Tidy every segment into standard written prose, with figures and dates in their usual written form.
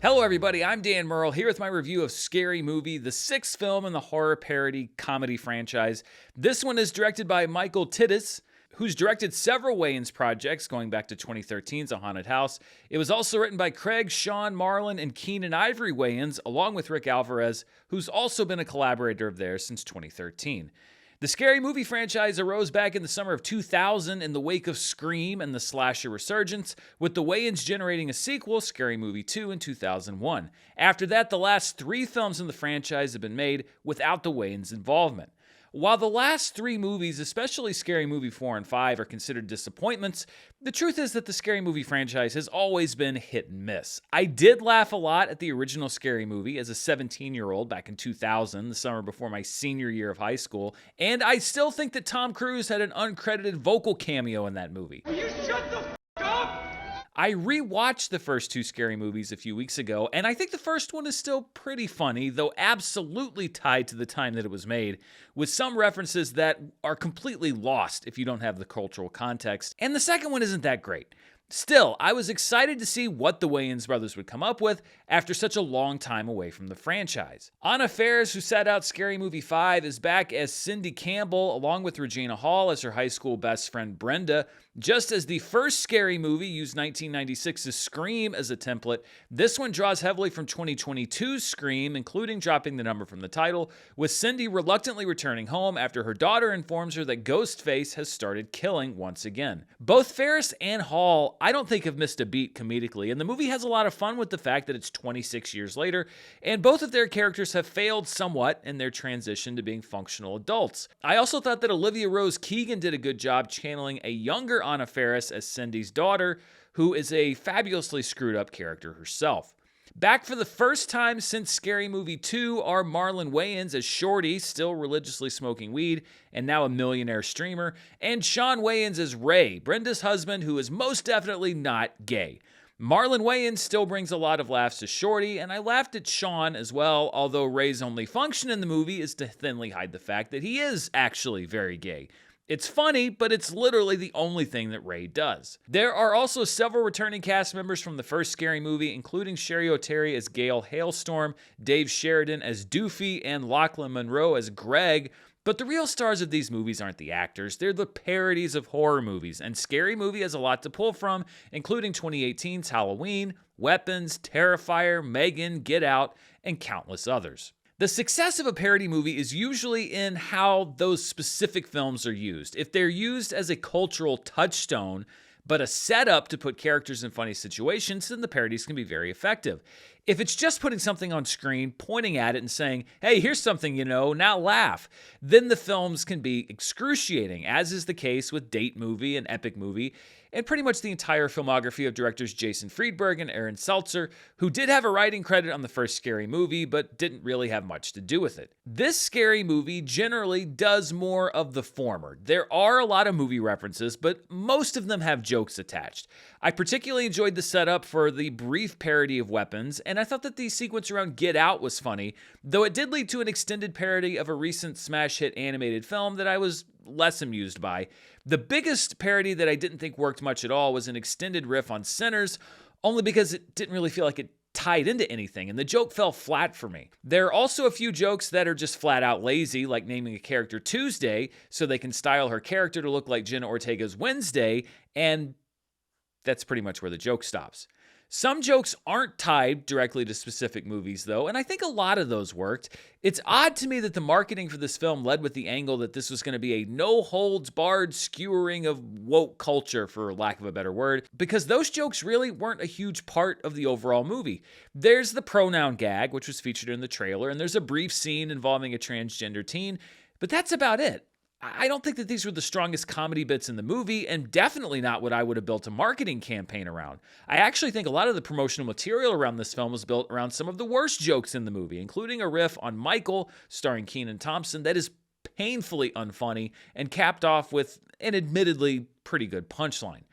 Hello everybody, I'm Dan Murrell here with my review of Scary Movie, the sixth film in the horror parody comedy franchise. This one is directed by Michael Titus, who's directed several Wayans projects going back to 2013's A Haunted House. It was also written by Craig, Sean, Marlon, and Keenan Ivory Wayans, along with Rick Alvarez, who's also been a collaborator of theirs since 2013. The Scary Movie franchise arose back in the summer of 2000 in the wake of Scream and the slasher resurgence, with the Wayans generating a sequel, Scary Movie 2, in 2001. After that, the last three films in the franchise have been made without the Wayans' involvement. While the last three movies, especially Scary Movie 4 and 5, are considered disappointments, the truth is that the Scary Movie franchise has always been hit and miss. I did laugh a lot at the original Scary Movie as a 17-year-old back in 2000, the summer before my senior year of high school, and I still think that Tom Cruise had an uncredited vocal cameo in that movie. Will you shut the f*** up? I rewatched the first two Scary Movies a few weeks ago, and I think the first one is still pretty funny, though absolutely tied to the time that it was made, with some references that are completely lost if you don't have the cultural context, and the second one isn't that great. Still, I was excited to see what the Wayans brothers would come up with after such a long time away from the franchise. Anna Faris, who sat out Scary Movie 5, is back as Cindy Campbell, along with Regina Hall as her high school best friend Brenda. Just as the first Scary Movie used 1996's Scream as a template, this one draws heavily from 2022's Scream, including dropping the number from the title, with Cindy reluctantly returning home after her daughter informs her that Ghostface has started killing once again. Both Faris and Hall, I don't think, have missed a beat comedically, and the movie has a lot of fun with the fact that it's 26 years later, and both of their characters have failed somewhat in their transition to being functional adults. I also thought that Olivia Rose Keegan did a good job channeling a younger Anna Faris as Cindy's daughter, who is a fabulously screwed up character herself. Back for the first time since Scary Movie 2 are Marlon Wayans as Shorty, still religiously smoking weed and now a millionaire streamer, and Sean Wayans as Ray, Brenda's husband, who is most definitely not gay. Marlon Wayans still brings a lot of laughs to Shorty, and I laughed at Sean as well, although Ray's only function in the movie is to thinly hide the fact that he is actually very gay. It's funny, but it's literally the only thing that Ray does. There are also several returning cast members from the first Scary Movie, including Sherry O'Terry as Gail Hailstorm, Dave Sheridan as Doofy, and Lachlan Monroe as Greg. But the real stars of these movies aren't the actors, they're the parodies of horror movies, and Scary Movie has a lot to pull from, including 2018's Halloween, Weapons, Terrifier, Megan, Get Out, and countless others. The success of a parody movie is usually in how those specific films are used. If they're used as a cultural touchstone, but a setup to put characters in funny situations, then the parodies can be very effective. If it's just putting something on screen, pointing at it and saying, hey, here's something you know, now laugh, then the films can be excruciating, as is the case with Date Movie and Epic Movie, and pretty much the entire filmography of directors Jason Friedberg and Aaron Seltzer, who did have a writing credit on the first Scary Movie, but didn't really have much to do with it. This Scary Movie generally does more of the former. There are a lot of movie references, but most of them have jokes attached. I particularly enjoyed the setup for the brief parody of Weapons, and I thought that the sequence around Get Out was funny, though it did lead to an extended parody of a recent smash hit animated film that I was less amused by. The biggest parody that I didn't think worked much at all was an extended riff on Sinners, only because it didn't really feel like it tied into anything, and the joke fell flat for me. There are also a few jokes that are just flat out lazy, like naming a character Tuesday so they can style her character to look like Jenna Ortega's Wednesday, and that's pretty much where the joke stops. Some jokes aren't tied directly to specific movies, though, and I think a lot of those worked. It's odd to me that the marketing for this film led with the angle that this was going to be a no-holds-barred skewering of woke culture, for lack of a better word, because those jokes really weren't a huge part of the overall movie. There's the pronoun gag, which was featured in the trailer, and there's a brief scene involving a transgender teen, but that's about it. I don't think that these were the strongest comedy bits in the movie, and definitely not what I would have built a marketing campaign around. I actually think a lot of the promotional material around this film was built around some of the worst jokes in the movie, including a riff on Michael, starring Kenan Thompson, that is painfully unfunny, and capped off with an admittedly pretty good punchline.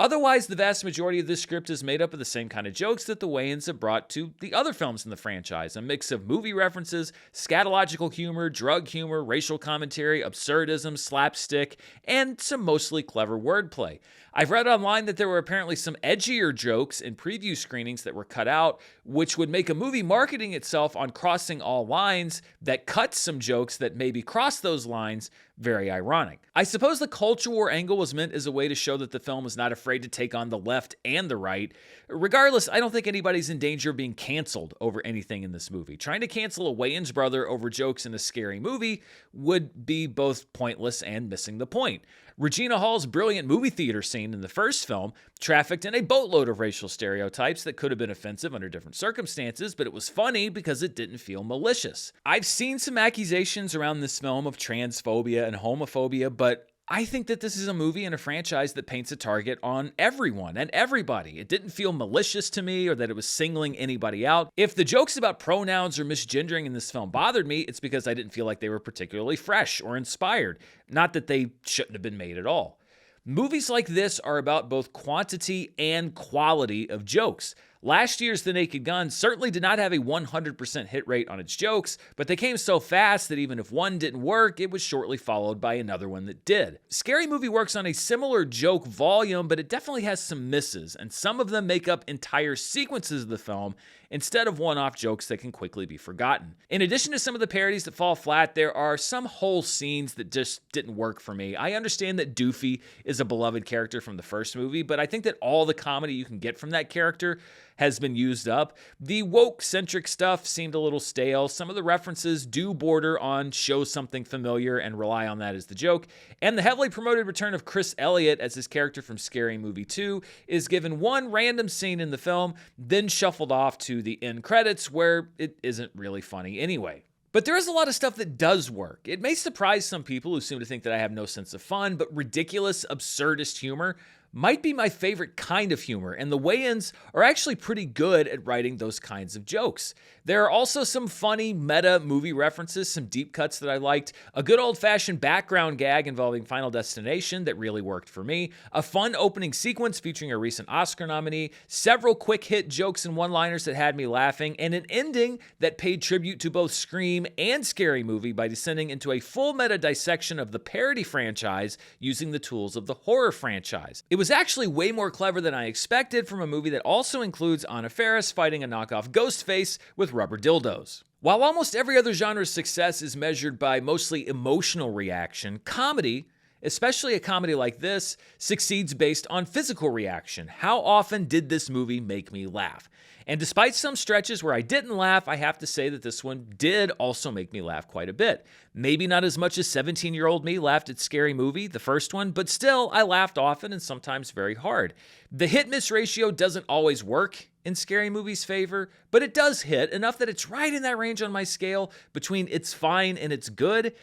Otherwise, the vast majority of this script is made up of the same kind of jokes that the Wayans have brought to the other films in the franchise. A mix of movie references, scatological humor, drug humor, racial commentary, absurdism, slapstick, and some mostly clever wordplay. I've read online that there were apparently some edgier jokes in preview screenings that were cut out, which would make a movie marketing itself on crossing all lines that cuts some jokes that maybe cross those lines very ironic. I suppose the culture war angle was meant as a way to show that the film is not afraid to take on the left and the right. Regardless, I don't think anybody's in danger of being canceled over anything in this movie. Trying to cancel a Wayans brother over jokes in a scary movie would be both pointless and missing the point. Regina Hall's brilliant movie theater scene in the first film trafficked in a boatload of racial stereotypes that could have been offensive under different circumstances, but it was funny because it didn't feel malicious. I've seen some accusations around this film of transphobia and homophobia, but I think that this is a movie and a franchise that paints a target on everyone and everybody. It didn't feel malicious to me or that it was singling anybody out. If the jokes about pronouns or misgendering in this film bothered me, it's because I didn't feel like they were particularly fresh or inspired. Not that they shouldn't have been made at all. Movies like this are about both quantity and quality of jokes. Last year's The Naked Gun certainly did not have a 100% hit rate on its jokes, but they came so fast that even if one didn't work, it was shortly followed by another one that did. Scary Movie works on a similar joke volume, but it definitely has some misses, and some of them make up entire sequences of the film instead of one-off jokes that can quickly be forgotten. In addition to some of the parodies that fall flat, there are some whole scenes that just didn't work for me. I understand that Doofy is a beloved character from the first movie, but I think that all the comedy you can get from that character has been used up. The woke-centric stuff seemed a little stale. Some of the references do border on show something familiar and rely on that as the joke. And the heavily promoted return of Chris Elliott as his character from Scary Movie 2 is given one random scene in the film, then shuffled off to the end credits where it isn't really funny anyway. But there is a lot of stuff that does work. It may surprise some people who seem to think that I have no sense of fun, but ridiculous, absurdist humor might be my favorite kind of humor, and the Wayans are actually pretty good at writing those kinds of jokes. There are also some funny meta movie references, some deep cuts that I liked, a good old-fashioned background gag involving Final Destination that really worked for me, a fun opening sequence featuring a recent Oscar nominee, several quick-hit jokes and one-liners that had me laughing, and an ending that paid tribute to both Scream and Scary Movie by descending into a full meta dissection of the parody franchise using the tools of the horror franchise. It was actually way more clever than I expected from a movie that also includes Anna Faris fighting a knockoff Ghostface with rubber dildos. While almost every other genre's success is measured by mostly emotional reaction, comedy, especially a comedy like this, succeeds based on physical reaction. How often did this movie make me laugh? And despite some stretches where I didn't laugh, I have to say that this one did also make me laugh quite a bit. Maybe not as much as 17-year-old me laughed at Scary Movie, the first one, but still, I laughed often and sometimes very hard. The hit-miss ratio doesn't always work in Scary Movie's favor, but it does hit enough that it's right in that range on my scale between it's fine and it's good.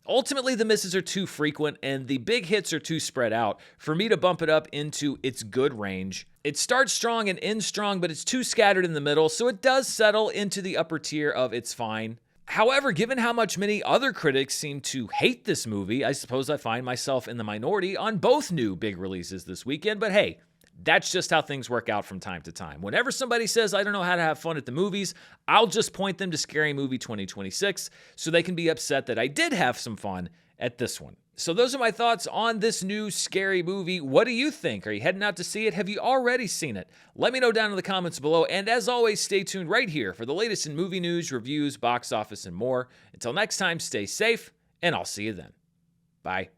Ultimately, the misses are too frequent and the big hits are too spread out for me to bump it up into its good range. It starts strong and ends strong, but it's too scattered in the middle, so it does settle into the upper tier of it's fine. However, given how much many other critics seem to hate this movie, I suppose I find myself in the minority on both new big releases this weekend, but hey, that's just how things work out from time to time. Whenever somebody says, I don't know how to have fun at the movies, I'll just point them to Scary Movie 2026 so they can be upset that I did have some fun at this one. So those are my thoughts on this new Scary Movie. What do you think? Are you heading out to see it? Have you already seen it? Let me know down in the comments below. And as always, stay tuned right here for the latest in movie news, reviews, box office, and more. Until next time, stay safe, and I'll see you then. Bye.